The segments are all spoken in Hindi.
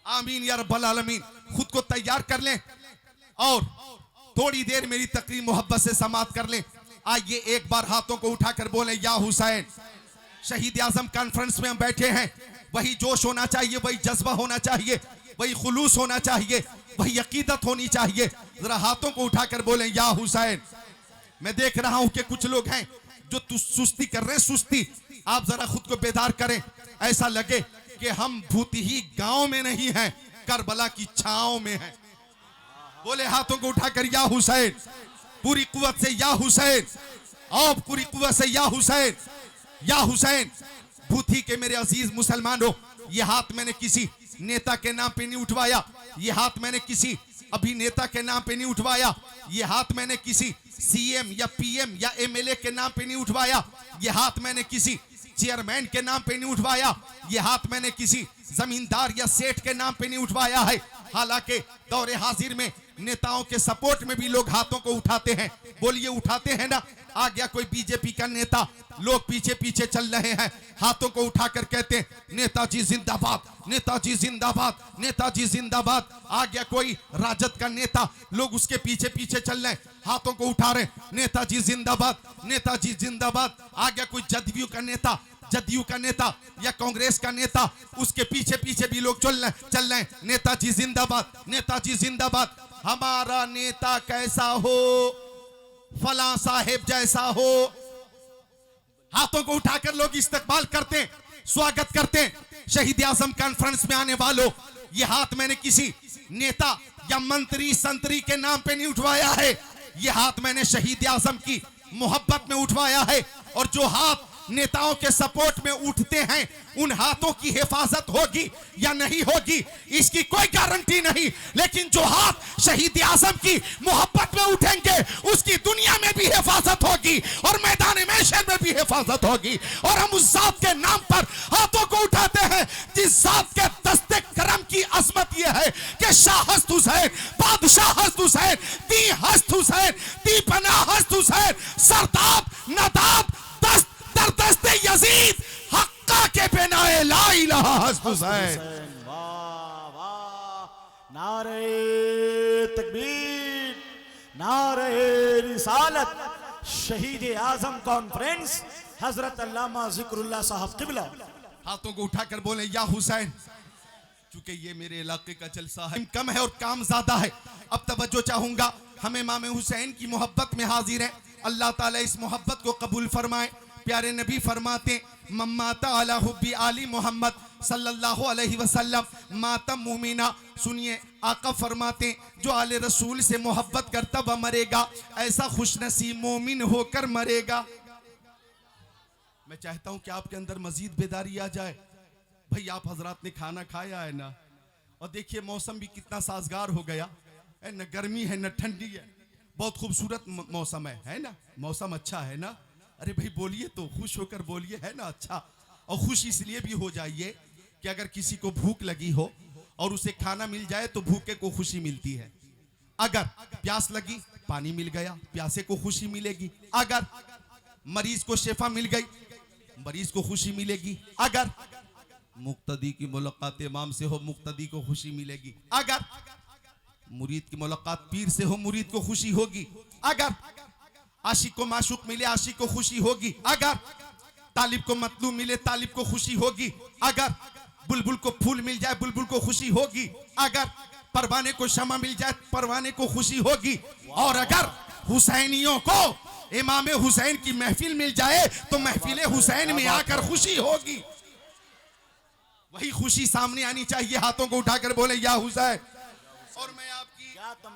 आमीन या रब्बल आलमीन। खुद को तैयार कर लें और थोड़ी देर मेरी तकरीर मोहब्बत से समाप्त कर लें। आइए एक बार हाथों को उठाकर बोले या हुसैन। शहीद आजम कॉन्फ्रेंस में हम बैठे हैं, वही जोश होना चाहिए, वही जज्बा होना चाहिए, वही खुलूस होना चाहिए, वही अकीदत होनी चाहिए। जरा हाथों को उठाकर बोले या हुसैन। मैं देख रहा हूं कि कुछ लोग हैं जो सुस्ती कर रहे हैं, सुस्ती। आप जरा खुद को बेदार करें, ऐसा लगे कि हम भूती ही गांव में नहीं हैं, करबला की छांव में हैं। बोले हाथों को उठाकर या हुसैन, पूरी कुव्वत से या हुसैन, और पूरी कुव्वत से या हुसैन, या हुसैन। भूती के मेरे अजीज मुसलमानों, ये हाथ मैंने किसी नेता के नाम पे नहीं उठवाया, ये हाथ मैंने किसी अभिनेता के नाम पे नहीं उठवाया, ये हाथ मैंने किसी सीएम या पीएम या एमएलए के नाम पे नहीं उठवाया, ये हाथ मैंने किसी चेयरमैन के नाम पे नहीं उठवाया, ये हाथ मैंने किसी जमींदार या सेठ के नाम पे नहीं उठवाया है। हालांकि दौरे हाजिर में नेताओं के सपोर्ट में भी लोग हाथों को उठाते हैं। बोलिए उठाते हैं ना। आ गया कोई बीजेपी का नेता, लोग पीछे पीछे चल रहे हैं, हाथों को उठाकर कहते हैं नेताजी जिंदाबाद, नेताजी जिंदाबाद, नेताजी जिंदाबाद। आ गया कोई राजद का नेता, लोग उसके पीछे पीछे चल रहे हैं, हाथों को उठा रहे नेताजी जिंदाबाद, नेताजी जिंदाबाद। आ गया कोई जदयू का नेता, जदयू का नेता या कांग्रेस का नेता, उसके पीछे पीछे भी लोग चल रहे हैं नेताजी जिंदाबाद, नेताजी जिंदाबाद। हमारा नेता कैसा हो, फला साहेब जैसा हो। हाथों को उठाकर लोग इस्तकबाल करते हैं, स्वागत करते हैं। शहीद आजम कॉन्फ्रेंस में आने वालों, ये हाथ मैंने किसी नेता या मंत्री संतरी के नाम पे नहीं उठवाया है, ये हाथ मैंने शहीद आजम की मोहब्बत में उठवाया है। और जो हाथ नेताओं के सपोर्ट में उठते हैं, उन हाथों की हिफाजत होगी या नहीं होगी इसकी कोई गारंटी नहीं, लेकिन जो हाथ शहीद आजम की मोहब्बत में उठेंगे उसकी दुनिया में भी हिफाजत होगी और मैदान महशर में भी हिफाजत होगी। और हम उस जात के नाम पर हाथों को उठाते हैं जिस जात के दस्ते करम की अजमत यह है कि शाह हस्त हुसैन, बादशाह हस्त हुसैन, दी हस्त हुसैन, दी पनाह हस्त हुसैन, सरताब नदाब दस्त दस्ते यजीद हक्का के बिनाए ला इलाहा हस्त हुसैन। वाह वाह, नारे तकबीर, नारे रिसालत। शहीद आजम कॉन्फ्रेंस हजरत अल्लामा जिक्रुल्लाह साहब किबला। हाथों को उठाकर बोले या हुसैन। चूंकि ये मेरे इलाके का जलसा है, कम है और काम ज्यादा है, अब तवज्जो चाहूंगा। हम इमाम हुसैन की मोहब्बत में हाजिर हैं, अल्लाह ताला इस मोहब्बत को कबूल फरमाए। प्यारे नबी फरमाते मम्माता अला हुब्बी आली मोहम्मद सल्लल्लाहु अलैहि वसल्लम मातम मुमिना। सुनिए आका फरमाते जो आले रसूल से मोहब्बत करता वह मरेगा, ऐसा खुशनसीब मोमिन होकर मरेगा। मैं चाहता हूं कि आपके अंदर मजीद बेदारी आ जाए। भाई आप हजरात ने खाना खाया है ना, और देखिए मौसम भी कितना साजगार हो गया है, न गर्मी है न ठंडी है, बहुत खूबसूरत मौसम है ना, मौसम अच्छा है ना। अरे भाई बोलिए तो, खुश होकर बोलिए, है ना अच्छा। और खुश इसलिए भी हो जाइए कि अगर किसी को भूख लगी हो और उसे खाना मिल जाए तो भूखे को खुशी मिलती है। अगर प्यास लगी, पानी मिल गया, प्यासे को खुशी मिलेगी। अगर मरीज को शिफा मिल गई, मरीज को खुशी मिलेगी। अगर मुक्तदी की मुलाकात इमाम से हो, मुक्तदी को खुशी मिलेगी। अगर मुरीद की मुलाकात पीर से हो, मुरीद को खुशी होगी। अगर आशिक को माशूक मिले, आशिक को खुशी होगी। अगर तालिब को मतलूब मिले, तालिब को खुशी होगी। अगर बुलबुल को फूल मिल जाए, बुलबुल को खुशी होगी। अगर परवाने को शमा मिल जाए, परवाने को खुशी होगी। और अगर हुसैनियों को इमाम हुसैन की महफिल मिल जाए तो महफिल हुसैन में आकर खुशी होगी। वही खुशी सामने आनी चाहिए। हाथों को उठाकर बोले या हुसैन। और मैं आपकी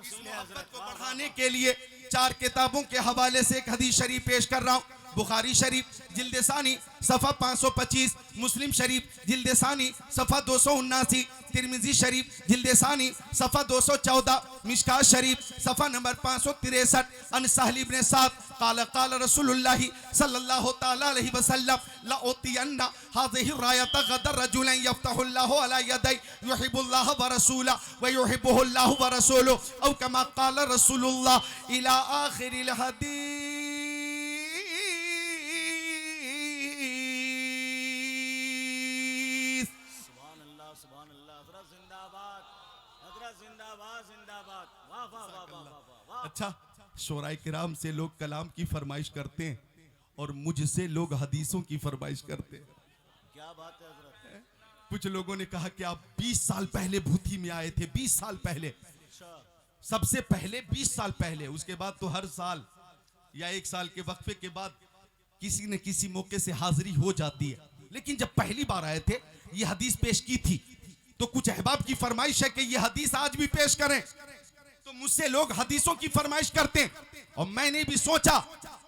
इस मोहब्बत को बढ़ाने के लिए 4 किताबों के हवाले से एक हदीस शरीफ पेश कर रहा हूँ। बुखारी शरीफ जिल्द सानी सफ़ा 525, मुस्लिम शरीफ जिल्द सानी सफ़ा 279, तिरमिजी शरीफ जिल्द सानी सफ़ा 214, मिशकात शरीफ सफ़ा नंबर 563। अन सहल इब्न साद क़ाल क़ाल रसूलुल्लाह सल्लल्लाहु तआला अलैहि वसल्लम ला उतियन्ना हाज़िहि रायत गदर रजुलन यफ्तहुल्लाहु अला यदै युहिब्बुल्लाह व रसूला व युहिब्बुहुल्लाहु व रसूलुहु औ कमा क़ाल रसूलुल्लाह इला आखिरिल हदीस। हजरत जिंदाबाद जिंदाबाद, वाह वाह वाह वाह वाह वाह। अच्छा, शोराए किराम से लोग कलाम की फरमाइश करते हैं और मुझसे लोग हदीसों की फरमाइश करते हैं। क्या बात है हजरत। कुछ लोगों ने कहा कि आप 20 साल पहले भूथी में आए थे, 20 साल पहले, अच्छा, सबसे पहले 20 साल पहले, उसके बाद तो हर साल या 1 साल के वक्फे के बाद किसी न किसी मौके से हाजिरी हो जाती है। लेकिन जब पहली बार आए थे, ये हदीस पेश की थी, तो कुछ अहबाब की फरमाइश है कि ये हदीस आज भी पेश करें। तो मुझसे लोग हदीसों की फरमाइश करते हैं और मैंने भी सोचा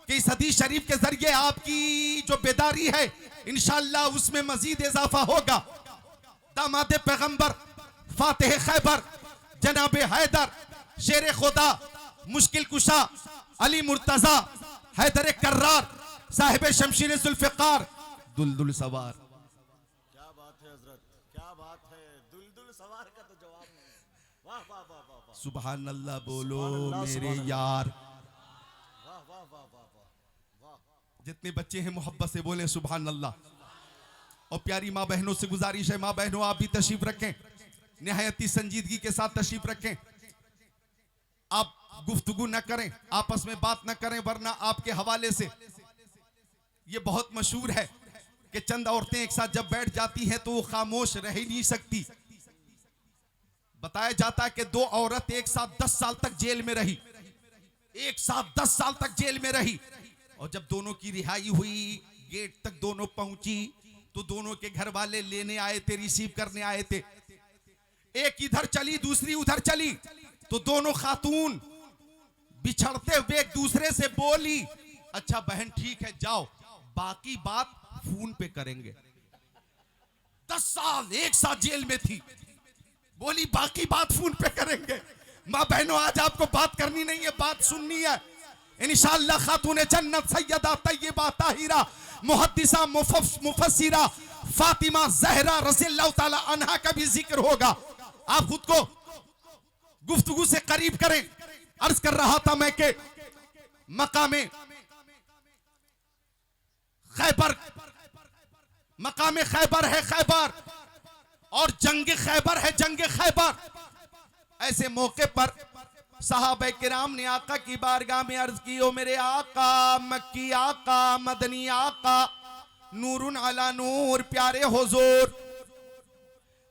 कि इस हदीस शरीफ के जरिए आपकी जो बेदारी है इंशाअल्लाह उसमें मजीद इजाफा होगा। दामाद पैगंबर, फातिह खैबर, जनाब हैदर, शेर खुदा, मुश्किल कुशा, अली मुर्तजा, हैदर कर्रार, साहिब शमशीर जुल्फिकार, दुलदुल सवार। क्या बात है हजरत, क्या बात है। दुलदुल सवार का तो जवाब नहीं। वाह वाह वाह वाह वाह, सुभान अल्लाह बोलो सुभान अल्लाह, मेरे सुभान अल्लाह। यार। वाह वाह वाह वाह वाह वाह। जितने बच्चे हैं मोहब्बत से बोले सुभान अल्लाह। और प्यारी माँ बहनों से गुजारिश है, माँ बहनों आप भी तशरीफ रखें, निहायती संजीदगी के साथ तशरीफ रखें। आप गुफ्तगू न करें, आपस में बात न करें, वरना आपके हवाले से ये बहुत मशहूर है कि चंद औरतें एक साथ जब बैठ जाती हैं तो वो खामोश रह ही नहीं सकती। बताया जाता है कि 2 औरत एक साथ 10 साल तक जेल में रही, एक साथ 10 साल तक जेल में रही, और जब दोनों की रिहाई हुई, गेट तक दोनों पहुंची, तो दोनों के घर वाले लेने आए थे, रिसीव करने आए थे। एक इधर चली, दूसरी उधर चली, तो दोनों खातून बिछड़ते हुए एक दूसरे से बोली, अच्छा बहन ठीक है जाओ, बाकी बात फोन पे करेंगे। 10 साल एक साथ जेल में थी, बोली बाकी बात फोन पे करेंगे। माँ बहनों आज आपको बात करनी नहीं है, बात सुननी है। इंशाअल्लाह खातून जन्नत सैयदा तैयबा ताहिरा मुहद्दिसा मुफस्सिरा फातिमा जहरा रज़ियल्लाहु ताला अन्हा का भी जिक्र होगा। आप खुद को गुफ्तगू से करीब करें। अर्ज कर रहा था मैं कि मकामे खैबर, मकामे खैबर है खैबर, और जंग खैबर है जंग खैबर। ऐसे मौके पर सहाबा किराम ने आका की बारगाह में अर्ज की, ओ मेरे आका, मक्की आका, मदनी आका, नूरुन अला नूर, प्यारे हुजूर,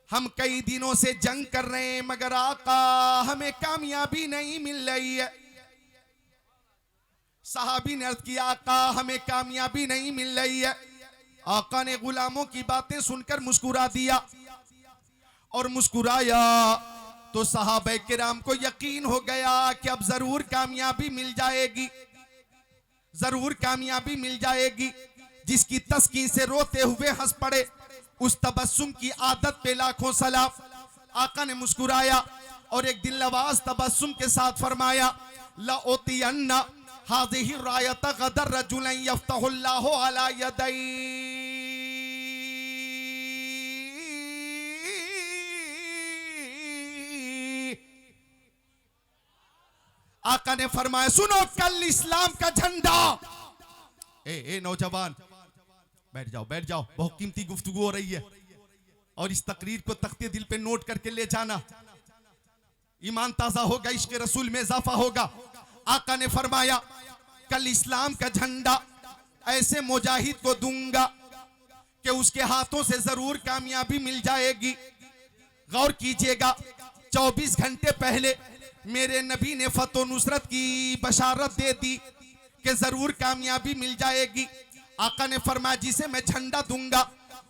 हम कई दिनों से जंग कर रहे हैं मगर आका हमें कामयाबी नहीं मिल रही है। सहाबी ने अर्ज किया, आका हमें कामयाबी नहीं मिल रही है। आका ने गुलामों की बातें सुनकर मुस्कुरा दिया, और मुस्कुराया तो सहाबा किराम को यकीन हो गया कि अब जरूर कामयाबी मिल जाएगी, जरूर कामयाबी मिल जाएगी। जिसकी तस्कीन से रोते हुए हंस पड़े, उस तबस्सुम की आदत पे लाखों सलाम। आका ने मुस्कुराया और एक दिल नवाज तबस्सुम के साथ फरमाया, ला ओतियन्ना हाज़िही रायत गदर रजुलन यफ्तहुल्लाहु अला यदै। आका ने फरमाया, सुनो कल इस्लाम का झंडा। ए नौजवान बैठ जाओ बैठ जाओ, बहुत कीमती गुफ्तगू हो रही है, और इस तकरीर को तख्ते दिल पे नोट करके ले जाना, ईमान ताजा होगा, इश्क रसूल में इजाफा होगा। आका ने फरमाया, कल इस्लाम का झंडा ऐसे मुजाहिद को दूंगा कि उसके हाथों से जरूर कामयाबी मिल जाएगी। गौर कीजिएगा, 24 घंटे पहले मेरे नबी ने फतो नुसरत की बशारत दे दी कि जरूर कामयाबी मिल जाएगी। आका ने फरमाया, जिसे मैं झंडा दूंगा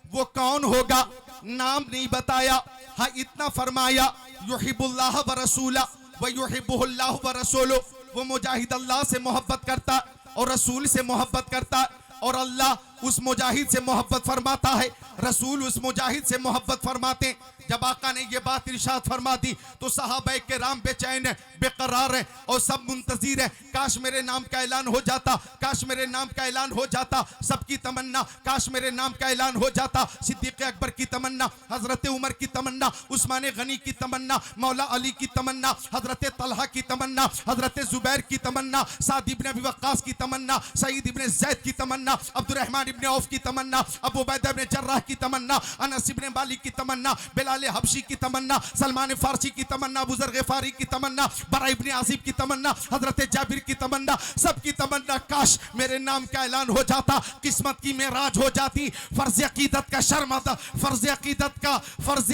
वो कौन होगा? नाम नहीं बताया, हाँ इतना फरमाया, युहिब्बुल्लाह व रसूला व युहिब्बुहुल्लाह व रसूलु। वो मुजाहिद अल्लाह से मोहब्बत करता और रसूल से मोहब्बत करता, और अल्लाह उस मुजाहिद से मोहब्बत फरमाता है, रसूल उस मुजाहिद से मोहब्बत फरमाते। जब आका ने ये बात इरशाद फरमा दी तो सहाबा किराम बेचैन बेकरार हैं और सब मुंतजिर हैं। काश मेरे नाम का ऐलान हो जाता, काश मेरे नाम का ऐलान हो जाता। सबकी तमन्ना, काश मेरे नाम का ऐलान हो जाता। सिद्दीक अकबर की तमन्ना, हजरत उमर की तमन्ना, उस्मान गनी की तमन्ना, मौला अली की तमन्ना, हजरत तलहा की तमन्ना, हजरत जुबैर की तमन्ना, साद इब्न अबी वक्कास की तमन्ना, सईद इब्न ज़ैद की तमन्ना, अब्दुर्रहमान इब्न औफ की तमन्ना, अबू उबैदा इब्न जर्राह की तमन्ना, अनस इब्न मालिक की तमन्ना, बिलाल हबशी की तमन्ना, सलमान फारसी की तमन्ना, अबू ज़र ग़िफ़ारी की तमन्ना, बरा इब्न आसिब की तमन्ना, हजरत जाबिर की तमन्ना, सबकी तमन्ना काश मेरे नाम का ऐलान हो जाता, किस्मत की मेराज हो जाती। फर्ज अकीदत का शर्म अदा, फर्ज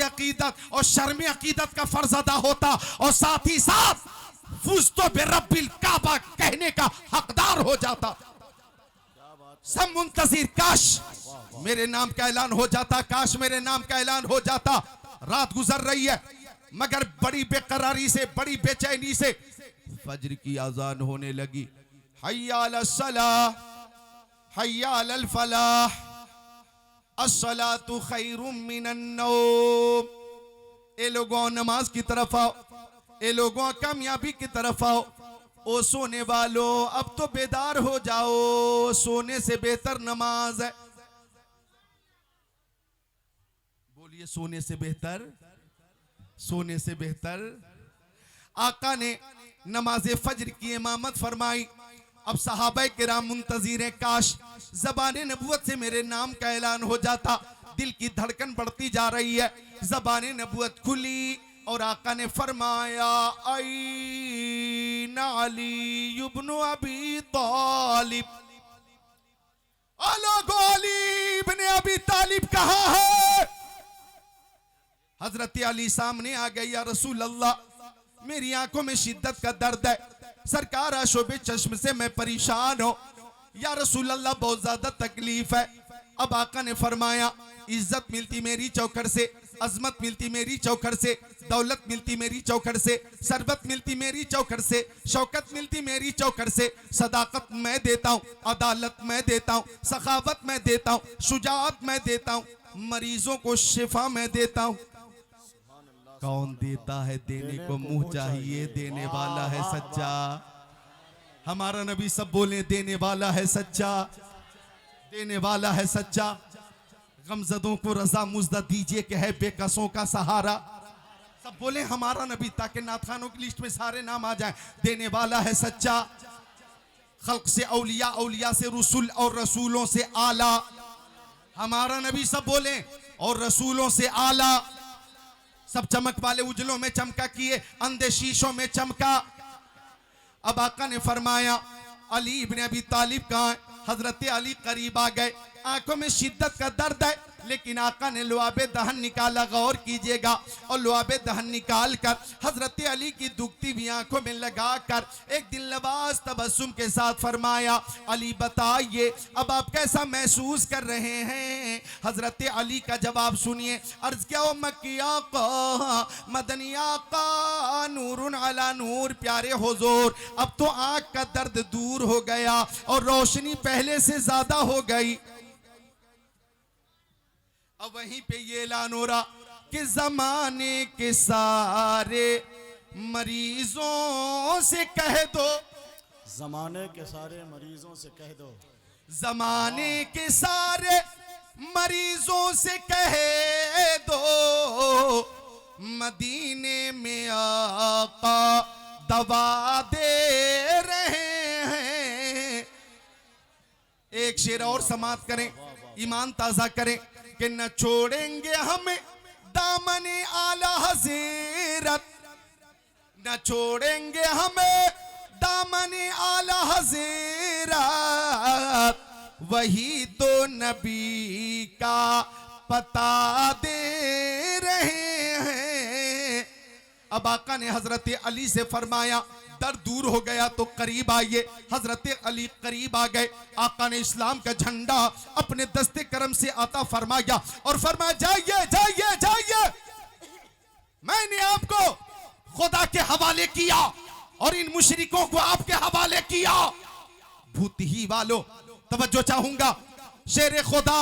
अकीदत और शर्म अकीदत का फर्ज अदा होता और साथ ही साथ फुज़्तु बिरब्बिल काबा कहने का हकदार हो जाता। सब मुंतज़िर, काश मेरे नाम का ऐलान हो जाता, काश मेरे नाम का ऐलान हो जाता। रात गुजर रही है मगर बड़ी बेकरारी से, बड़ी बेचैनी से फज्र की अजान होने लगी। हय्या अलस सलाह, हय्या अलल फलाह, अस्सलातु खैरुम मिनन नौम। ए लोगों नमाज की तरफ आओ, ए लोगों कामयाबी की तरफ आओ। ओ सोने वालों अब तो बेदार हो जाओ, सोने से बेहतर नमाज है। बोलिए सोने से बेहतर, सोने से बेहतर। आका ने नमाज फज्र की इमामत फरमाई। अब सहाबा किराम मुंतज़िर हैं, काश ज़बाने नबुवत से मेरे नाम का ऐलान हो जाता। दिल की धड़कन बढ़ती जा रही है, ज़बाने नबुवत खुली और आका ने फरमाया ऐना अली इब्न अबी तालिब। अली इब्न अबी तालिब कहाँ है? हजरत अली सामने आ गई। या रसूल अल्लाह, मेरी आंखों में शिद्दत का दर्द है, सरकार आशोबे चश्म से मैं परेशान हूं। या रसूल अल्लाह बहुत ज्यादा तकलीफ है। अब आका ने फरमाया इज्जत मिलती मेरी चौखट से, अजमत मिलती मेरी चौखट से, दौलत मिलती मेरी चौखट से, सरबत मिलती मेरी चौखट से, शौकत मिलती मेरी चौखट से। सदाकत मैं देता हूँ, अदालत मैं देता हूँ, सखावत मैं देता हूँ, शुजाअत मैं देता हूँ, मरीजों को शिफा मैं देता हूँ। कौन देता है? देने को मुंह चाहिए, देने वाला है सच्चा। हमारा नबी सब बोले देने वाला है सच्चा, देने वाला है सच्चा। गमजदों को रजा मुजदा दीजिए कि है बेकसों का सहारा। सब बोले हमारा नबी, ताकि नाथखानों की लिस्ट में सारे नाम आ जाएं। देने वाला है सच्चा। खल्क से औलिया, औलिया से रसूल और रसूलों से आला। हमारा नबी सब बोले और रसूलों से आला। सब चमक वाले उजलों में चमका किए, अंधे शीशों में चमका। अब आका ने फरमाया अली इब्न अबी तालिब कहाँ है? हजरत अली करीब आ गए। आंखों में शिद्दत का दर्द है, लेकिन आका ने लुआबे दहन निकाला। गौर कीजिएगा। और लुआबे दहन निकाल कर हजरत अली की दुखती हुई आंखों में लगा कर एक दिल नवाज तबस्सुम के साथ फरमाया अली बताइए अब आप कैसा महसूस कर रहे हैं? हजरत अली का जवाब सुनिए। अर्ज क्या हो मक्की आका, मदनी आका, नूरुन अला नूर, प्यारे हुजूर अब तो आंख का दर्द दूर हो गया और रोशनी पहले से ज्यादा हो गई। अब वहीं पे ये ऐलान हो रहा कि जमाने के सारे मरीजों से कह दो, जमाने के सारे मरीजों से कह दो, जमाने के सारे मरीजों से कह दो, मदीने में आका दवा दे रहे हैं। एक शेर और समाप्त करें, ईमान ताजा करें कि न छोड़ेंगे हमें दामने आला हज़रत, न छोड़ेंगे हमें दामने आला हज़रत, वही तो नबी का पता दे रहे हैं। अब आका ने हजरत अली से फरमाया दर्द दूर हो गया तो करीब आइए। हजरत अली करीब आ गए। आका ने इस्लाम का झंडा अपने दस्ते करम से अता फरमाया और फरमाया जाइए जाइए जाइए, मैंने आपको खुदा के हवाले किया और इन मुशरिकों को आपके हवाले किया। भूतही वालों तवज्जो चाहूंगा, शेर खुदा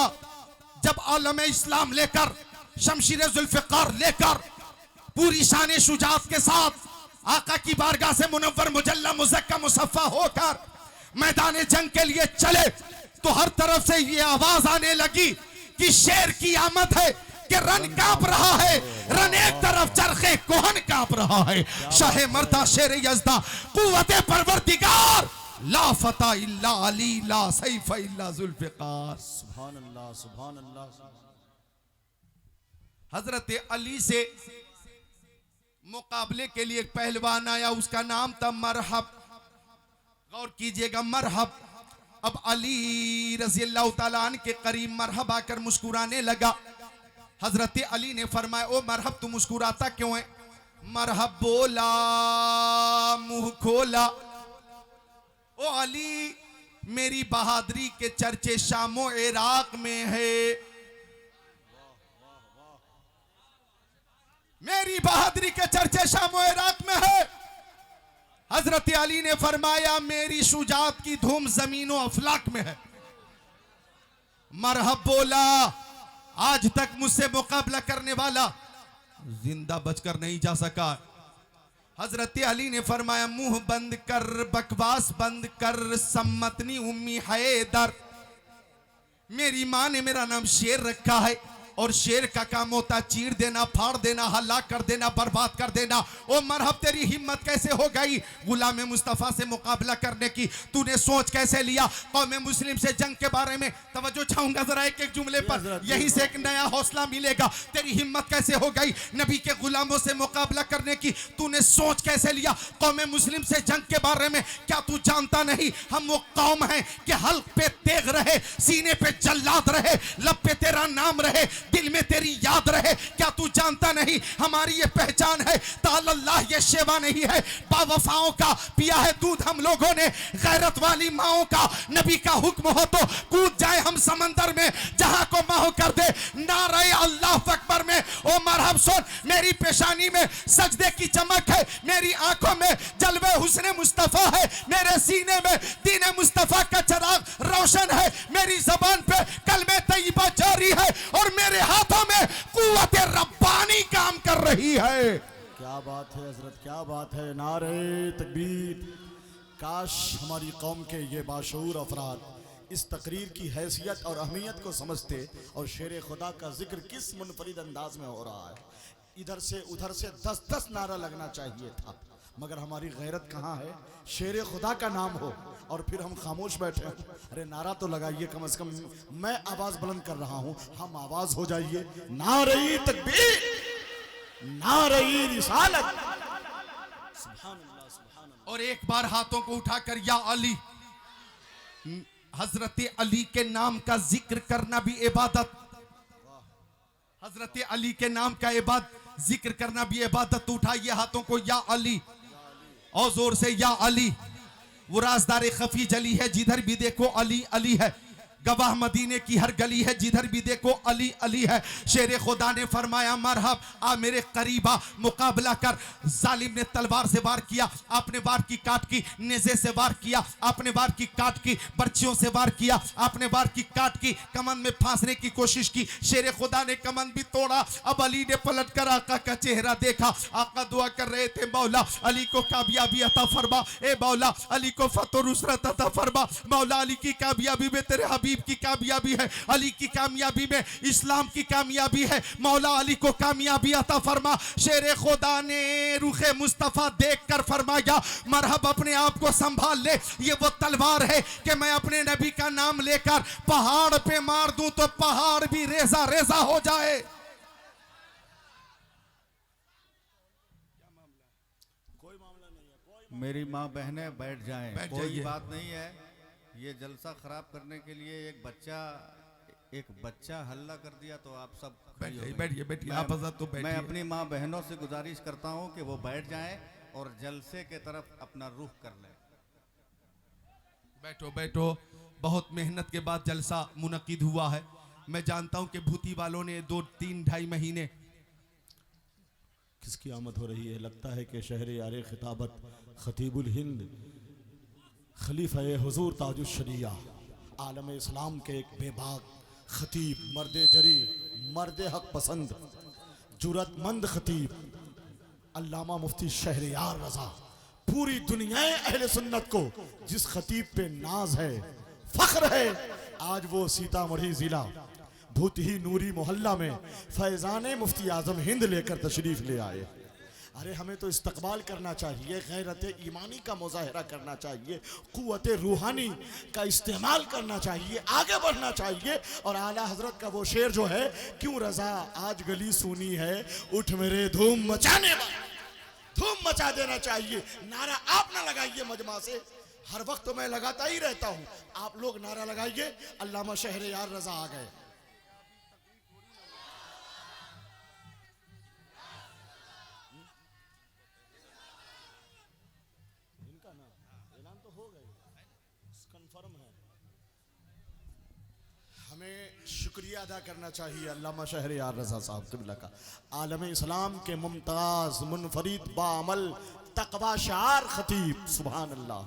जब आलम इस्लाम लेकर, शमशीर जुल्फ़िकार लेकर, पूरी शान शुजात के साथ आका की बारगाह से मुनव्वर मुजल्ला मुज़क्का मुसफ़्फ़ा होकर मैदान जंग के लिए चले तो हर तरफ से ये आवाज आने लगी कि शेर की आमद है, कि रन कांप रहा है, रन एक तरफ चरखे कोहन कांप रहा है। शाह मर्दा शेर यज़दा कुव्वते परवरदिगार, ला फता इल्ला अली, ला सैफ इल्ला जुल्फ़िकार। सुभान अल्लाह, सुभान अल्लाह। हजरत अली से मुकाबले के लिए एक पहलवान आया, उसका नाम था मरहब। गौर कीजिएगा, मरहब। अब अली रज़ी अल्लाह तआला अन्हु के करीब मरहब आकर मुस्कुराने लगा। हजरत अली ने फरमाया, ओ मरहब तू मुस्कुराता क्यों है? मरहब बोला, मुंह खोला, ओ अली मेरी बहादुरी के चर्चे शामो इराक में है, मेरी बहादुरी के चर्चे शामो इराक में है। हजरत अली ने फरमाया, मेरी शुजाअत की धूम जमीनों अफलाक में है। मरहब बोला, आज तक मुझसे मुकाबला करने वाला जिंदा बचकर नहीं जा सका। हजरत अली ने फरमाया, मुंह बंद कर, बकवास बंद कर, सम्मतनी उम्मी हैदर। मेरी माँ ने मेरा नाम शेर रखा है और शेर का काम होता चीर देना, फाड़ देना, हलाक कर देना, बर्बाद कर देना। ओ मरहब तेरी हिम्मत कैसे हो गई गुलाम मुस्तफ़ा से मुकाबला करने की? तूने सोच कैसे लिया कौम मुस्लिम से जंग के बारे में? तवज्जो चाहूंगा जरा एक एक जुमले पर, यहीं से एक नया हौसला मिलेगा। तेरी हिम्मत कैसे हो गई नबी के गुलामों से मुकाबला करने की? तूने सोच कैसे लिया कौम मुस्लिम से जंग के बारे में? क्या तू जानता नहीं हम वो कौम हैं कि हल्क पे तेग रहे, सीने पे जल्लाद रहे, लब पे तेरा नाम रहे, दिल में तेरी याद रहे। क्या तू जानता नहीं हमारी ये पहचान है? ताल्लाह ये शेवा नहीं है, बावफाओं का पिया है दूध हम लोगों ने, गैरत वाली माओं का। नबी का हुक्म हो तो कूद जाए हम समंदर में, जहां को माहो कर दे नारे अल्लाह अकबर में। ओ मरहब सुन, मेरी पेशानी में सजदे की चमक है, मेरी आंखों में जलवे हुस्ने मुस्तफा है, मेरे सीने में दीन मुस्तफा का चिराग रोशन है, मेरी जबान पे कलमे तैयबा जारी है और मेरे हाथों में कुव्वत रब्बानी काम कर रही है। क्या बात है हजरत, क्या बात है। नारे तकबीर। काश हमारी कौम के ये बाशऊर अफराद इस तकरीर की हैसियत और अहमियत को समझते और शेर खुदा का जिक्र किस मुनफरिद अंदाज में हो रहा है। इधर से उधर से 10-10 नारा लगना चाहिए था, मगर हमारी गैरत कहाँ है? शेर खुदा का नाम हो और फिर हम खामोश बैठे हैं। अरे नारा तो लगाइए कम से कम। मैं आवाज बुलंद कर रहा हूं, हम आवाज हो जाइए। नारे तकबीर, नारे रिसालत। सुभान अल्लाह, सुभान अल्लाह। और एक बार हाथों को उठाकर या अली, हजरत अली के नाम का जिक्र करना भी इबादत, हजरत अली के नाम का जिक्र करना भी इबादत। उठाइए हाथों को, या अली, और जोर से या अली। वो राजदार खफी जली है, जिधर भी देखो अली अली है। गवाह मदीने की हर गली है, जिधर भी देखो अली अली है। शेर खुदा ने फरमाया, मरहब आ मेरे करीबा, मुकाबला कर। जालिम ने तलवार से वार किया, आपने वार की काट की, नेज़े से वार किया, आपने वार की काट की, बर्चियों से वार किया, आपने वार की काट की, कमन में फांसने की कोशिश की। शेर खुदा ने कमन भी तोड़ा। अब अली ने पलट कर आका का चेहरा देखा। आका दुआ कर रहे थे, मौला अली को कामयाबी अता फरमा, ए मौला अली को फतह नुसरत अता फरमा। मौला अली की कामयाबी में तेरे हबीब की कामयाबी है, अली की कामयाबी में इस्लाम की कामयाबी है। मौला अली को कामयाबी अता फरमा। शेर खुदा ने रुखे मुस्तफा देखकर फरमाया, मरहब अपने आप को संभाल ले, ये वो तलवार है कि मैं अपने नबी का नाम लेकर पहाड़ पे मार दूं तो पहाड़ भी रेजा रेजा हो जाए। कोई मामला नहीं है। मेरी माँ बहनें बैठ जाएं, बैठ कोई जाइए। बात नहीं है। ये जलसा खराब करने के लिए एक बच्चा हल्ला कर दिया तो आप सब खड़ी हो गई। बैठिए बैठिए, आप हजरत तो मैं बैठिए। अपनी माँ बहनों से गुजारिश करता हूँ कि वो बैठ जाएं और जलसे के तरफ अपना रुख कर लें। बैठो बैठो, बहुत मेहनत के बाद जलसा मुनक्किद हुआ है। मैं जानता हूं कि भूती वालों ने 2-3-2.5 महीने। किसकी आमद हो रही है? लगता है कि शहर यारे खिताबत खतीबुल हिंद खलीफा हुजूर ताजुल शरिया आलम इस्लाम के एक बेबाक खतीब, मर्द जरी, मर्द हक पसंद, जुरतमंद खतीब, अल्लामा मुफ्ती शहरयार रजा, पूरी दुनिया अहले सुन्नत को जिस खतीब पे नाज है, फख्र है, आज वो सीतामढ़ी जिला भूतही नूरी मोहल्ला में फैजान मुफ्ती आजम हिंद लेकर तशरीफ ले आए। अरे हमें तो इस्तकबाल करना चाहिए, गैरत ईमानी का मुजाहरा करना चाहिए, कुव्वत रूहानी का इस्तेमाल करना चाहिए, आगे बढ़ना चाहिए। और आला हजरत का वो शेर जो है, क्यों रजा आज गली सुनी है, उठ मेरे धूम मचाने वाले, धूम मचा देना चाहिए। नारा आप ना लगाइए मजमा से, हर वक्त तो मैं लगाता ही रहता हूं, आप लोग नारा लगाइए। अल्लामा शहरयार रजा आ गए। हमें शुक्रिया अदा करना चाहिए अल्लामा शहरयार रजा साहब क़िबला का, आलम इस्लाम के मुमताज मुनफरिद बाअमल तक़वा शार खतीब, सुभान अल्लाह,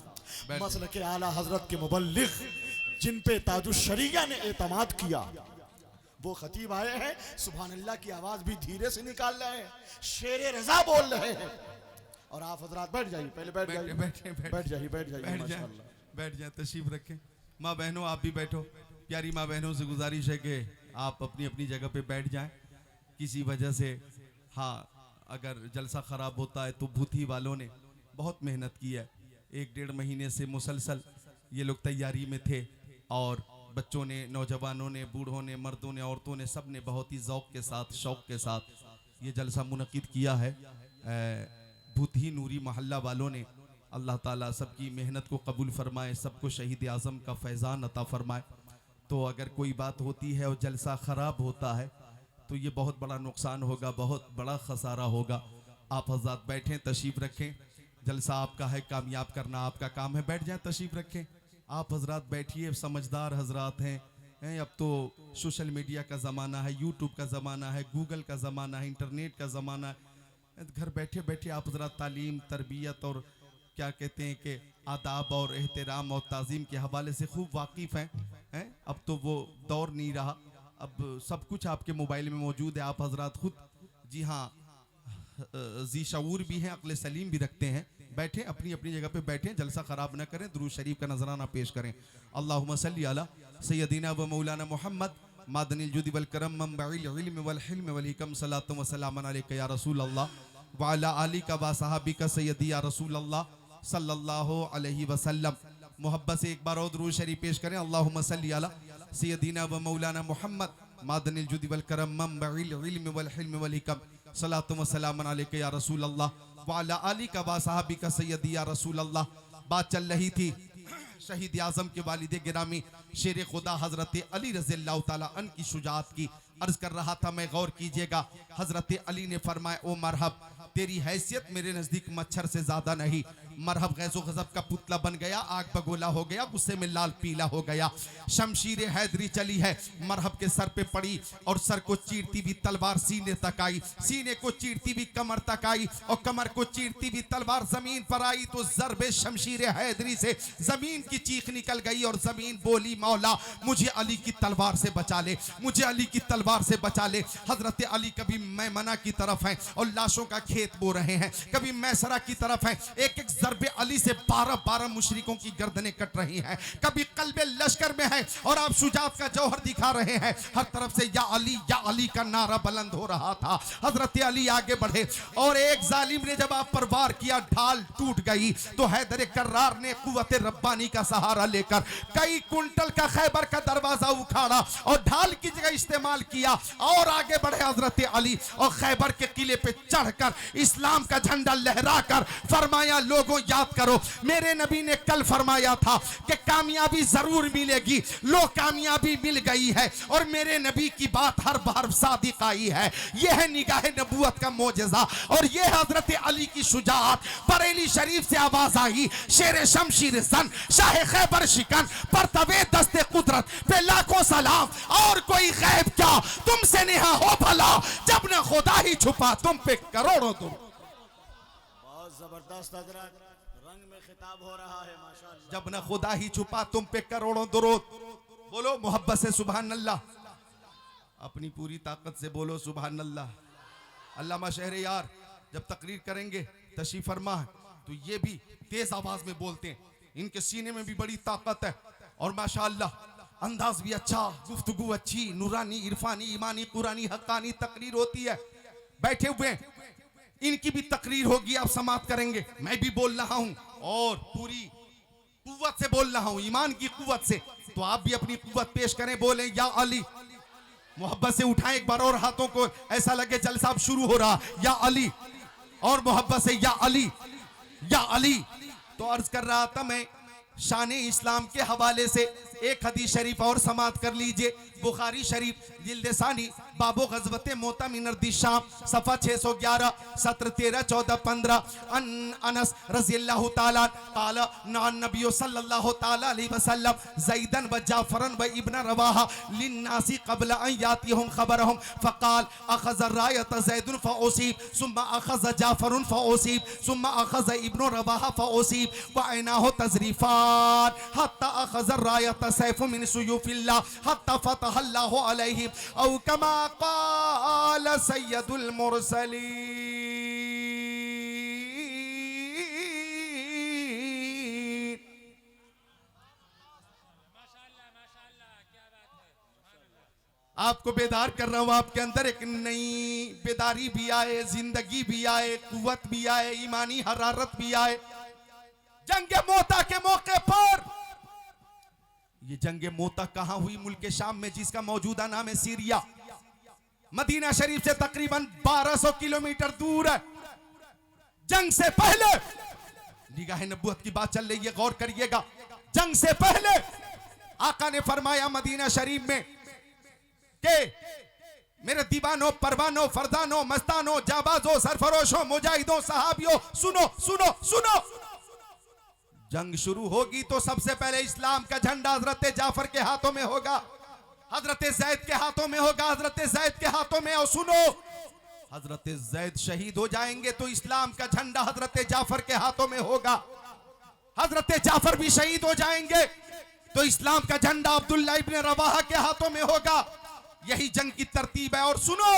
मसल के आला हजरत के मुबल्लिग, जिन पे ताजुश्शरिया ने एतमाद किया, वो खतीब आए हैं। सुभान अल्लाह की आवाज भी धीरे से निकाल रहे हैं, शेर रजा बोल रहे हैं। और आप हजरात बैठ जाइए, पहले बैठ जाइए, बैठ जाइए, माशाअल्लाह बैठ जाए, तशरीफ रखें। माँ बहनों आप भी बैठो, प्यारी माँ बहनों से गुजारिश है कि आप अपनी अपनी जगह पे बैठ जाएं। किसी वजह से हाँ अगर जलसा ख़राब होता है तो भूथी वालों ने बहुत मेहनत की है, 1-1.5 महीने से मुसलसल ये लोग तैयारी में थे, और बच्चों ने, नौजवानों ने, बूढ़ों ने, मर्दों ने, औरतों ने, सब ने बहुत ही ज़ौक़ के साथ, शौक़ के साथ ये जलसा मुनक़िद किया है। भूतही नूरी मोहल्ला वालों ने, अल्लाह ताला सबकी मेहनत को कबूल फरमाए, सबको शहीद आज़म का फैज़ान अता फरमाए। तो अगर कोई बात होती है और जलसा ख़राब होता है तो ये बहुत बड़ा नुकसान होगा, बहुत बड़ा खसारा होगा। आप हज़रात बैठें, तशरीफ़ रखें, जलसा आपका है, कामयाब करना आपका काम है। बैठ जाएं, तशरीफ़ रखें, आप हज़रात बैठिए, समझदार हज़रात हैं। अब तो सोशल मीडिया का ज़माना है, यूट्यूब का ज़माना है, गूगल का ज़माना है, इंटरनेट का ज़माना है। घर बैठे बैठे आप हज़रात तालीम, तरबियत और क्या कहते हैं कि आदाब और एहतराम और ताज़ीम के हवाले से खूब वाकिफ़ हैं। अब तो वो दौर नहीं रहा, अब सब कुछ आपके मोबाइल में मौजूद है। आप हज़रात खुद, जी हाँ, जी शऊर भी हैं, अक्ल सलीम भी रखते हैं। बैठें, अपनी अपनी जगह पे बैठें, जलसा ख़राब न करें, दुरूद शरीफ का नजराना पेश करें। अल्लाहुम्मा सल्ली अला सय्यदिना व मौलाना मोहम्मद मादनिल जुदी वल करम मंबइल इल्म वल हिल्म वल हिकम सलातु व सलामन अलैका या रसूल अल्लाह व अला आलिका व सहाबिका सय्यदी या रसूल अल्लाह सल्लल्लाहु अलैहि वसल्लम। मोहब्बत से एक बार और दुरूद शरीफ पेश करें। अल्लाहुम्मा सल्ली अला सय्यदिना व मौलाना मोहम्मद मादनिल जुदी वल करम मंबइल इल्म वल हिल्म वल हिकम सलातु व सलामन अलैका या रसूल अल्लाह व अला आलिका व सहाबिका सय्यदी या रसूल अल्लाह। बात चल रही थी शहीद आज़म के वालिद गिरामी शेर खुदा हज़रत अली रज़ियल्लाहु ताला अन की शुजाअत की अर्ज़ कर रहा था मैं, गौर कीजिएगा। हज़रत अली ने फरमाया, ओ मरहब, तेरी हैसियत मेरे नज़दीक मच्छर से ज़्यादा नहीं। मरहब गैज़ो गज़ब का पुतला बन गया, आग बगोला हो गया, गुस्से में लाल पीला हो गया। शमशीर हैदरी चली है, मरहब के सर पे पड़ी और सर को चीरती हुई तलवार सीने तक आई, सीने को चीरती हुई कमर तक आई और कमर को चीरती हुई तलवार जमीन पर आई तो ज़रबे शमशीर हैदरी से जमीन की चीख निकल गई और जमीन बोली, मौला मुझे अली की तलवार से बचा ले, मुझे अली की तलवार से बचा ले। हजरत अली कभी मैमना की तरफ है और लाशों का खेत बो रहे हैं, कभी मैसरा की तरफ है, एक एक ज़रबे अली से 12-12 मुशरिकों की गर्दनें कट रही हैं, कभी कल्बे लश्कर में है और आप शुजात का जौहर दिखा रहे हैं। हर तरफ से या अली का नारा बुलंद हो रहा था। हजरत अली आगे बढ़े और एक जालिम ने जब आप पर वार किया, ढाल टूट गई तो हैदर कर्रार ने कुव्वत रब्बानी का सहारा लेकर कई कुंटल का खैबर का दरवाजा उखाड़ा और ढाल की जगह इस्तेमाल किया और आगे बढ़े हजरत अली और खैबर के किले पे चढ़कर इस्लाम का झंडा लहराकर फरमाया, लोगों याद करो मेरे नबी ने कल फरमाया था कि कामयाबी जरूर मिलेगी, लो कामयाबी मिल गई है और मेरे नबी की बात हर बार सादिक आई है। यह है निगाह नबूवत का मोजज़ा और यह हजरत अली की शुजाअत। बरेली शरीफ से आवाज आई, शेर शमशीर जन शाह खैबर शिकन पर तबे दस्ते कुदरत पे लाखों सलाम, और कोई गैब क्या तुमसे नेहा हो भला, जब न खुदा ही छुपा तुम पे करोड़ों तुम। बहुत जबरदस्त हजरत, रंग में खिताब हो रहा है माशाअल्लाह। जब न खुदा ही छुपा तुम पे करोड़ों दुरूद। बोलो मोहब्बत से सुभान अल्लाह, अपनी पूरी ताकत से बोलो सुभान अल्लाह। अल्लामा शहरयार जब तकरीर करेंगे तशरीफ फरमा है तो ये भी तेज आवाज में बोलते हैं, इनके सीने में भी बड़ी ताकत है और माशाअल्लाह अंदाज भी अच्छा, गुफ्तगू अच्छी, नूरानी, इरफानी, ईमानी, कुरानी, हक्कानी तकरीर होती है। बैठे हुए हैं, इनकी भी तकरीर होगी, आप समाप्त करेंगे। मैं भी बोल रहा हूं और पूरी कुव्वत से बोल रहा हूं, ईमान की कुव्वत से, तो आप भी अपनी कुव्वत पेश करें, बोले या अली। मोहब्बत से उठाएं एक बार और हाथों को, ऐसा लगे जलसा अब शुरू हो रहा, या अली, और मोहब्बत से या अली, या अली। तो अर्ज कर रहा था मैं शान इस्लाम के हवाले से एक हदीस शरीफ और समात कर लीजिए। बुखारी शरीफ जिल्द सानी बाबो गज़वत मोता मिनर शाम सफ़ा 611 सत्र 13 14 15 अनस रज़ियल्लाहु ताला क़ाला नान नबी सल्लल्लाहु ताला अलैहि वसल्लम ज़ैदन व जाफ़रन व इब्न रवाहा लिन्नासी क़ब्ल अन यातिहुम ख़बरहुम फ़क़ाल अख़ज़ रायत ज़ैदुन फ़उसीब सुम्मा अख़ज़ जाफ़रुन फ़उसीब सुम्मा अख़ज़ इब्न रवाहा फ़उसीब व ऐनाहु तज़रीफ़ान हत्ता अख़ज़ रायत सैफ़ मिन सुयूफ़िल्लाह हत्ता फ़तहल्लाहु अलैहि औ कमा क़ाल सय्यदुल मुरसलीन। आपको बेदार कर रहा हूं, आपके अंदर एक नई बेदारी भी आए, जिंदगी भी आए, कुव्वत भी आए, ईमानी हरारत भी आए। जंग मोता के मौके पर, ये जंग मोता कहां हुई? मुल्क शाम में, जिसका मौजूदा नाम है सीरिया। मदीना शरीफ से तकरीबन 1200 किलोमीटर दूर है। जंग से पहले, निगाह नबूवत की बात चल रही है, गौर करिएगा। जंग से पहले आका ने फरमाया मदीना शरीफ में कि मेरे दीवानों, परवानों, फरदानों, मस्तानों, जाबाजों, सरफरोशों, मुजाहिदों, सहाबियों, सुनो सुनो सुनो, जंग शुरू होगी तो सबसे पहले इस्लाम का झंडा हजरत जाफर के हाथों में होगा, हजरत जैद के हाथों में होगा, हजरत जैद के हाथों में। और सुनो, हजरत जैद शहीद हो जाएंगे तो इस्लाम का झंडा हजरत जाफर के हाथों में होगा। हजरत जाफर भी शहीद हो जाएंगे तो इस्लाम का झंडा अब्दुल्ला इब्न रवाहा के हाथों में होगा। यही जंग की तरतीब है। और सुनो,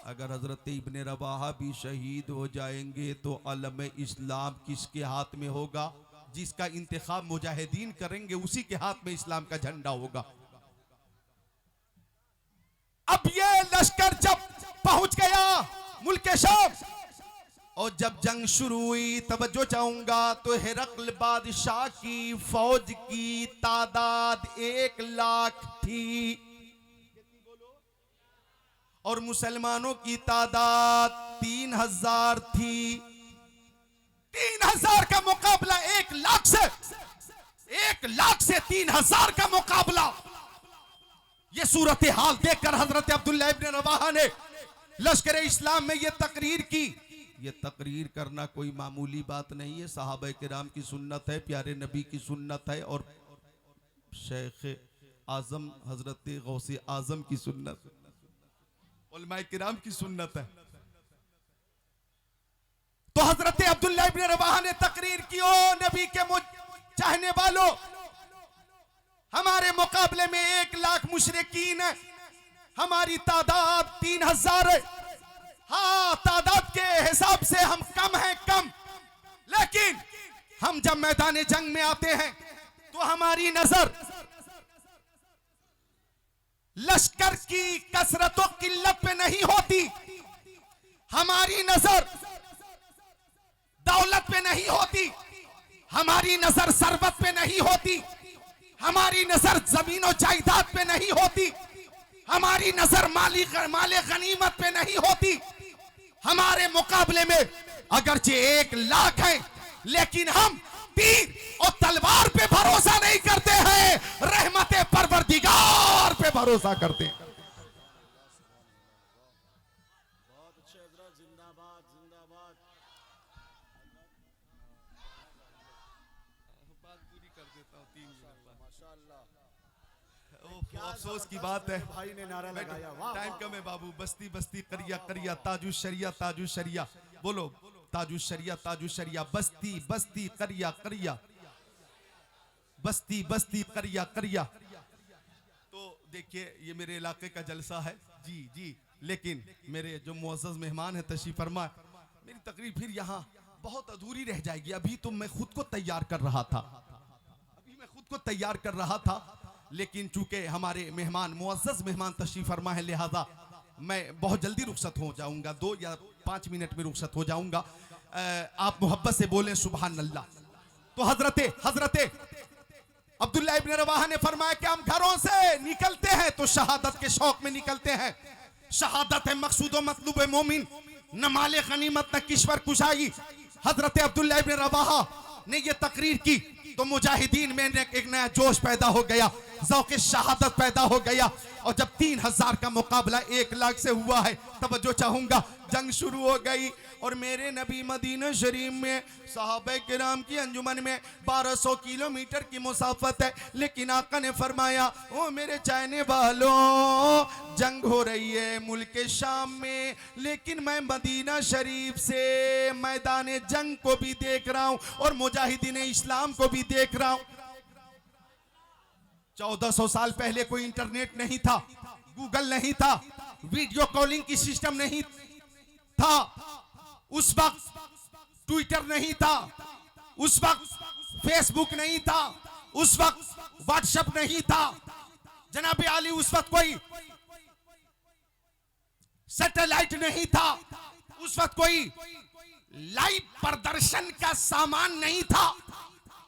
अगर हजरत इब्न रवाहा भी शहीद हो जाएंगे तो अलम इस्लाम किसके हाथ में होगा? जिसका इंतखाब मुजाहिदीन करेंगे उसी के हाथ में इस्लाम का झंडा होगा। अब ये लश्कर जब पहुंच गया मुल्क शाम और जब जंग शुरू हुई, तवज्जो चाहूंगा, तो हिरकल बादशाह की फौज की तादाद 1 लाख थी और मुसलमानों की तादाद 3000 थी। 3000 का मुकाबला 1 लाख से, 1 लाख से 3000 का मुकाबला। ये सूरत हाल देखकर हजरत अब्दुल्ला इब्न रवाहा ने लश्कर इस्लाम में ये तकरीर की। ये तकरीर करना कोई मामूली बात नहीं है, सहाबा किराम की सुन्नत है, प्यारे नबी की सुन्नत है और शेख आजम हजरत गौसे आजम की सुन्नत, उलमाए किराम की सुन्नत है। तो हजरत अब्दुल्ला इब्न रवाहा ने तकरीर की, ओ नबी के चाहने वालों, हमारे मुकाबले में 1 लाख मुशरिकीन है, हमारी तादाद 3000 है। हाँ, तादाद के हिसाब से हम कम हैं, कम, लेकिन हम जब मैदान जंग में आते हैं तो हमारी नजर लश्कर की कसरत और किल्लत पे नहीं होती, हमारी नजर दौलत पे नहीं होती, हमारी नजर सरबत पे नहीं होती, हमारी नजर जमीन और जायदाद पे नहीं होती, हमारी नजर माले गनीमत पे नहीं होती। हमारे मुकाबले में अगरचे 1 लाख है, लेकिन हम तीर और तलवार पे भरोसा नहीं करते हैं, रहमते परवरदिगार पे भरोसा करते हैं। बहुत अच्छे हजरत, जिंदाबाद जिंदाबाद। बात पूरी कर देता हूँ 3 मिनट बाद। माशाअल्लाह, अफसोस की बात है, भाई ने नारा लगाया, वाह टाइम कम है बाबू। बस्ती बस्ती करिया करिया ताजु शरिया ताजु शरिया, बोलो ताजु शरिया ताजु शरिया। बस्ती बस्ती करिया करिया, बस्ती बस्ती करिया करिया। तो देखिए, ये मेरे इलाके का जलसा है जी जी, लेकिन मेरे जो मुअज़्ज़ज़ मेहमान है तशरीफ फरमा, मेरी तकरीर फिर यहाँ बहुत अधूरी रह जाएगी। अभी तो मैं खुद को तैयार कर रहा था, लेकिन चूंकि हमारे मेहमान, मुअज़्ज़ज़ मेहमान तशरीफ फरमा है, लिहाजा मैं बहुत जल्दी रुखसत हो जाऊंगा, 2 या 5 मिनट में रुखसत हो जाऊंगा। आप मोहब्बत से बोलें सुभान अल्लाह। तो हजरते अब्दुल्ला इब्न रवाहा ने फरमाया कि हम घरों से निकलते हैं तो शहादत के शौक में निकलते हैं। शहादत है मकसूद व मतलूब मोमिन, न माले गनीमत न किश्वर कुशाई। हजरत अब्दुल्ला इब्न रवाहा ने ये तकरीर की तो मुजाहिदीन में एक नया जोश पैदा हो गया, ज़ौक़े शहादत पैदा हो गया। और जब 3000 का मुकाबला 1 लाख से हुआ है, तवज्जो चाहूंगा, जंग शुरू हो गई और मेरे नबी मदीना शरीफ में सहाबे किराम की अंजुमन में 1200 किलोमीटर की मुसाफत है, लेकिन आका ने फरमाया ओ मेरे चाहने वालों, जंग हो रही है मुल्क शाम में, लेकिन मैं मदीना शरीफ से मैदान जंग को भी देख रहा हूं और मुजाहिदीन इस्लाम को भी देख रहा हूं। 1400 साल पहले कोई इंटरनेट नहीं था, गूगल नहीं था, वीडियो कॉलिंग की सिस्टम नहीं था, उस वक्त ट्विटर नहीं था, उस वक्त फेसबुक नहीं था, उस वक्त व्हाट्सएप नहीं था, जनाब आली उस वक्त कोई सैटेलाइट नहीं था, उस वक्त कोई लाइव प्रदर्शन का सामान नहीं था,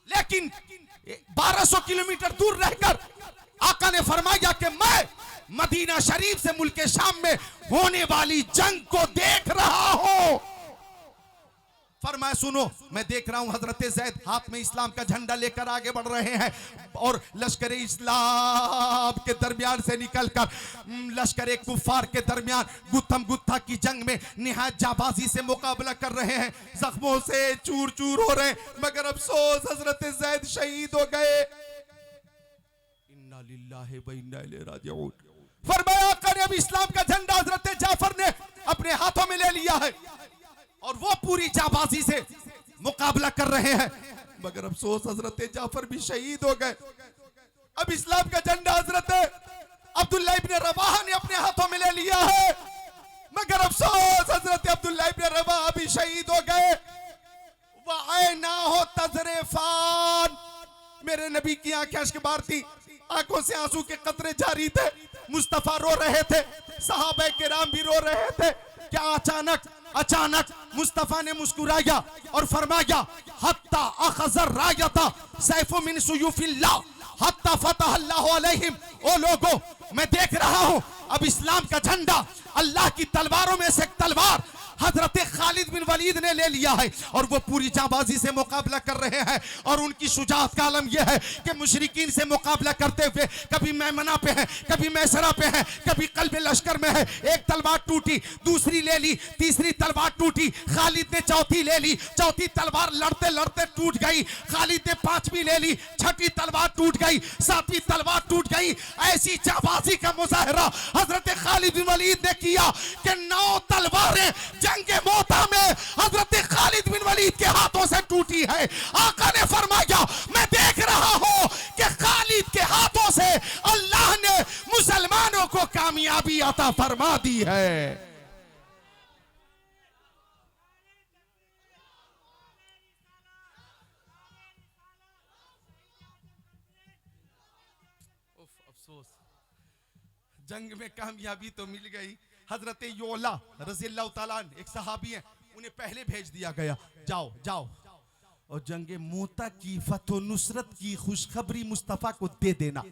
लेकिन 1200 किलोमीटर दूर रहकर आका ने फरमाया कि मैं मदीना शरीफ से मुल्क शाम में होने वाली जंग को देख रहा हूं। फरमाया सुनो, मैं देख रहा हूं हजरत ज़ैद हाथ में इस्लाम का झंडा लेकर आगे बढ़ रहे हैं और लश्कर इस्लाम के दरमियान से निकलकर लश्कर कुफार के दरमियान गुत्थम गुत्था की जंग में निहायत जाबाजी से मुकाबला कर रहे हैं, जख्मों से चूर चूर हो रहे हैं, मगर अफसोस हजरत ज़ैद शहीद हो गए। इन्ना लिल्लाहि व इन्ना इलैहि राजिऊन। फरमाया कि अब इस्लाम का झंडा हजरत जाफर ने अपने हाथों में ले लिया है और वो पूरी जाबाजी से मुकाबला कर रहे हैं, मगर अफसोस हजरत जाफर भी शहीद हो गए। अब इस्लाम का झंडा हजरत अब्दुल्ला इब्न रवाहा ने अपने हाथों में ले लिया है, मगर अफसोस हजरत अब्दुल्ला इब्न रवाहा भी शहीद हो गए। वअना हो तजरेफान, मेरे नबी की आंखें अश्कबार थी, आंखों से आंसू के कतरे जारी थे, मुस्तफा रो रहे थे, सहाबा किराम भी रो रहे थे। क्या अचानक मुस्तफा ने मुस्कुराया और फरमाया हत्ता अखज़र रायता सैफु मिन सुयूफिल्लाह हत्ता फतह अल्लाहु अलैहिम। ओ लोगों, मैं देख रहा हूं अब इस्लाम का झंडा अल्लाह की तलवारों में से एक तलवार हजरत खालिद बिन वलीद ने ले लिया है और वो पूरी जाबाजी से मुकाबला कर रहे हैं। और उनकी शुजाअत का आलम यह है कि मुशरिकीन से मुकाबला करते हुए कभी मैमना पे है, कभी मैसरा पे है, कभी कल्ब लश्कर में है। एक तलवार टूटी, दूसरी ले ली, तीसरी तलवार टूटी, खालिद ने चौथी ले ली, चौथी तलवार लड़ते लड़ते टूट गई, खालिद ने पांचवी ले ली, छठी तलवार टूट गई, सातवीं तलवार टूट गई। ऐसी जाबाजी का मुजाहरा हजरत खालिद बिन वलीद ने किया कि 9 तलवारें जंगे मोता में हजरत खालिद बिन वलीद के हाथों से टूटी है। आका ने फरमाया मैं देख रहा हूं कि खालिद के हाथों से अल्लाह ने मुसलमानों को कामयाबी अता फरमा दी है। अफसोस, जंग में कामयाबी तो मिल गई। हजरत योला रज़ियल्लाहु ताला अन्हु एक सहाबी हैं, उन्हें पहले भेज दिया गया, जाओ और जंगे मोता की फतो नुसरत की खुशखबरी मुस्तफा को दे देना।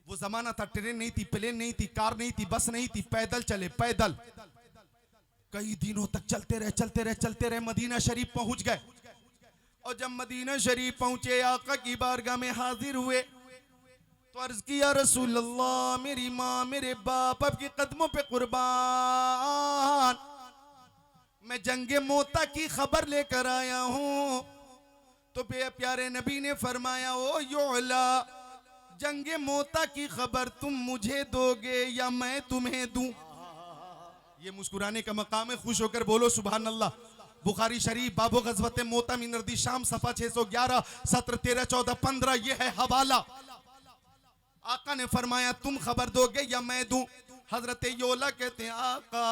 वो जमाना था, ट्रेन नहीं थी, प्लेन नहीं थी, कार नहीं थी, बस नहीं थी, पैदल चले, पैदल कई दिनों तक चलते रहे मदीना शरीफ पहुंच गए। और जब मदीना शरीफ पहुंचे, आका की बारगाह में हाजिर हुए तो अर्ज किया रसूल अल्लाह, मेरी माँ मेरे बाप आपके कदमों पे कुर्बान, मैं जंगे मोता की खबर लेकर आया हूं। तो प्यारे नबी ने फरमाया ओ योला, जंगे मोता की खबर तुम मुझे दोगे या मैं तुम्हें दूं? ये मुस्कुराने का मकाम है, खुश होकर बोलो सुभान अल्लाह। बुखारी शरीफ बाबो गज़वत मोता मिन अर्दी शाम सफा 611 17 13 14 15 ये है हवाला। आका ने फरमाया तुम खबर दोगे या मैं दूं? हजरत योला कहते हैं आका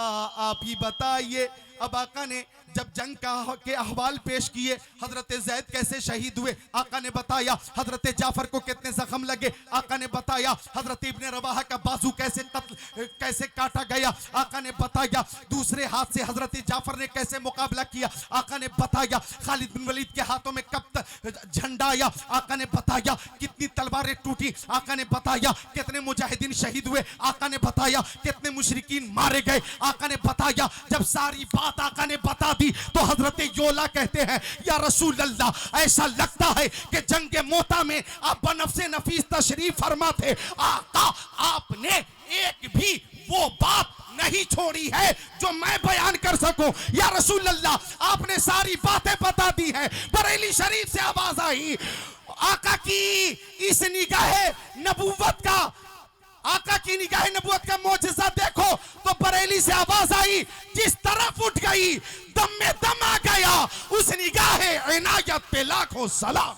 आप ही बताइए। अब आका ने जब जंग के अहवाल पेश किए, हजरत जैद कैसे शहीद हुए आका ने बताया, हजरत जाफर को कितने जख्म लगे आका ने बताया, हजरत इब्ने रवाहा का बाजू कैसे काटा गया आका ने बताया, दूसरे हाथ से हजरत जाफर ने कैसे मुकाबला किया आका ने बताया, खालिद बिन वलीद के हाथों में कब झंडा आया आका ने बताया, कितनी तलवारें टूटी आका ने बताया, कितने मुजाहिदीन शहीद हुए आका ने बताया, कितने मुशरिकीन मारे गए आका ने बताया। जब सारी बात आका ने बता दी तो हजरत योला कहते हैं, या रसूल अल्लाह, ऐसा लगता है कि जंग मोता में आप बनफ्से नफीस तशरीफ फरमा थे आका, आपने एक भी वो बात नहीं छोड़ी है जो मैं बयान कर सकूं। या रसूल अल्लाह, आपने सारी बातें बता दी हैं। बरेली शरीफ से आवाज आई, आका की इस निगाहे नबूवत का, आका की निगाहे नबूवत का मौजज़ा देखो। तो बरेली से आवाज आई, जिस तरफ उठ गई दम में दम आ गया, उस निगाहे इनायत पे लाखों सलाम।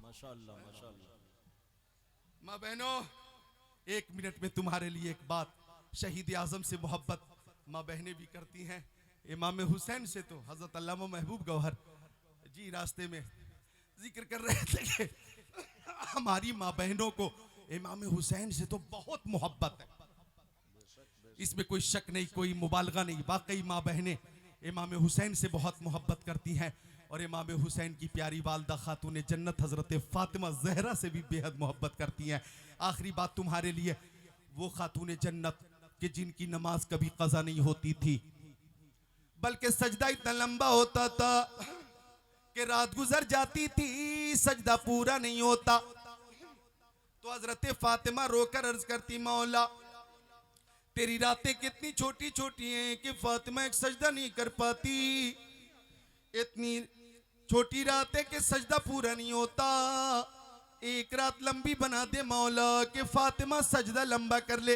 माशाअल्लाह माशाअल्लाह। माँ बहनों, 1 मिनट में तुम्हारे लिए एक बात, शहीद आजम से मोहब्बत माँ बहनें भी करती हैं, इमाम हुसैन से तो हजरत अल्लामा महबूब गौहर जी रास्ते में जिक्र कर रहे थे कि हमारी माँ बहनों को इमाम हुसैन से तो बहुत मोहब्बत है। इसमें कोई शक नहीं, कोई मुबालगा नहीं, वाकई माँ बहनें इमाम हुसैन से बहुत मोहब्बत करती हैं और इमाम हुसैन की प्यारी वालदा खातून जन्नत हजरत फातिमा जहरा से भी बेहद मोहब्बत करती हैं। आखिरी बात तुम्हारे लिए, वो खातून जन्नत कि जिनकी नमाज कभी कज़ा नहीं होती थी, बल्कि सजदा इतना लंबा होता था कि रात गुजर जाती थी, सजदा पूरा नहीं होता। तो हजरत फातिमा रोकर अर्ज करती, मौला तेरी रातें कितनी छोटी छोटी हैं कि फातिमा एक सजदा नहीं कर पाती, इतनी छोटी रातें कि सजदा पूरा नहीं होता, एक रात लंबी बना दे मौला कि फातिमा सजदा लंबा कर ले।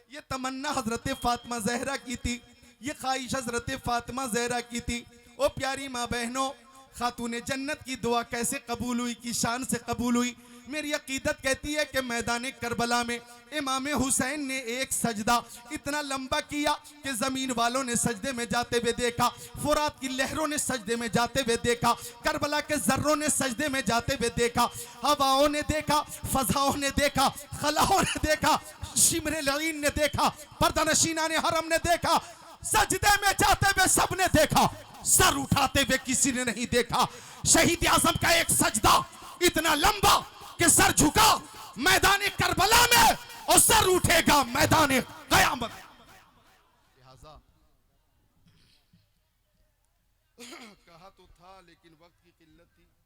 ये तमन्ना हजरत फातिमा जहरा की थी, ये ख्वाहिश हजरत फातिमा जहरा की थी। ओ प्यारी माँ बहनों, खातून जन्नत की दुआ कैसे कबूल हुई, की शान से कबूल हुई। मेरी अकीदत कहती है कि मैदान करबला में इमाम हुसैन ने एक सजदा इतना लंबा किया कि जमीन वालों ने सजदे में जाते हुए देखा, फुरात की लहरों ने सजदे में जाते हुए देखा, करबला के जर्रों ने सजदे में जाते हुए देखा, हवाओं ने देखा, फजाओं ने देखा, खलाओं ने देखा, शिमरे लईन ने देखा, पर्दानशीना ने हरम ने देखा, सजदे में जाते हुए सबने देखा, सर उठाते हुए किसी ने नहीं देखा। शहीद आजम का एक सजदा इतना लंबा कि सर झुका मैदान करबला में और सर उठेगा मैदान कयामत। लिहाजा कहा तो था लेकिन वक्त की किल्लत थी।